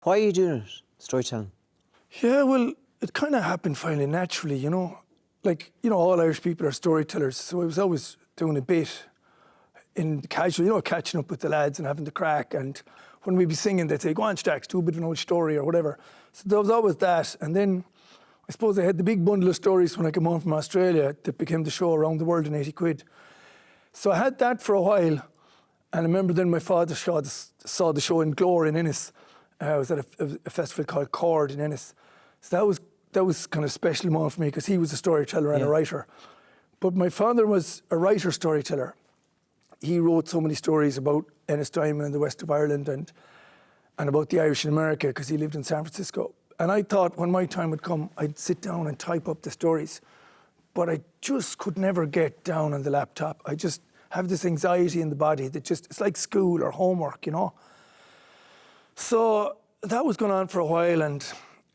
Why are you doing it, storytelling? Yeah, well, it kind of happened fairly naturally, you know. Like, you know, all Irish people are storytellers, so I was always doing a bit in casual, you know, catching up with the lads and having the crack. And when we'd be singing, they'd say, "Go on, Stacks, do a bit of an old story," or whatever. So there was always that. And then I suppose I had the big bundle of stories when I came home from Australia that became the show Around the World in 80 Quid. So I had that for a while. And I remember then my father saw the show in Glore in Ennis. I was at a festival called Cord in Ennis. So that was kind of special moment for me because he was a storyteller and a writer. But my father was a writer-storyteller. He wrote so many stories about Ennis Diamond and the west of Ireland and about the Irish in America because he lived in San Francisco. And I thought when my time would come, I'd sit down and type up the stories. But I just could never get down on the laptop. I just have this anxiety in the body that just, it's like school or homework, you know. So that was going on for a while and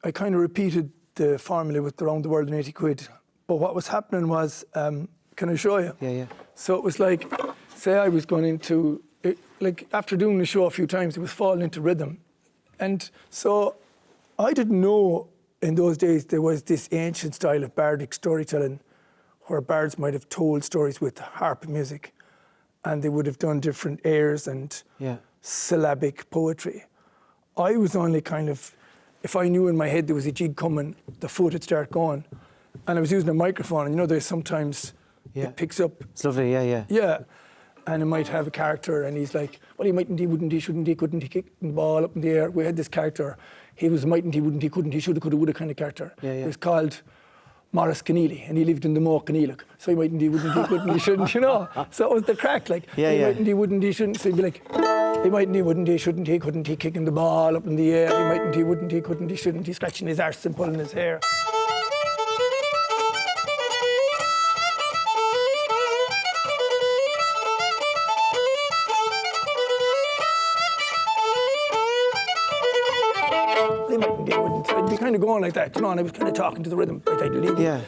I kind of repeated the formula with Around the World in 80 Quid. But what was happening was, can I show you? Yeah. So it was like, say I was going into, like after doing the show a few times, it was falling into rhythm. And so I didn't know in those days there was this ancient style of bardic storytelling where bards might have told stories with harp music and they would have done different airs and syllabic poetry. I was only kind of, if I knew in my head there was a jig coming, the foot would start going. And I was using a microphone, and you know, there's sometimes it picks up. It's lovely, yeah. Yeah. And it might have a character, and he's like, well, he mightn't, he wouldn't, he shouldn't, he couldn't, he kicked the ball up in the air. We had this character. He was mightn't, he wouldn't, he couldn't, he shoulda, coulda, woulda kind of character. He was called Morris Keneally, and he lived in the Moor Keneally. So he mightn't, he wouldn't, he couldn't, he shouldn't, you know. So it was the crack, like, he mightn't, he wouldn't, he shouldn't. So he'd be like, he mightn't, he wouldn't, he shouldn't, he couldn't, he kicking the ball up in the air. He mightn't, he wouldn't, he couldn't, he shouldn't, he scratching his arse and pulling his hair. They mightn't, they wouldn't. So I'd be kind of going like that, you know, and I was kind of talking to the rhythm. Yeah.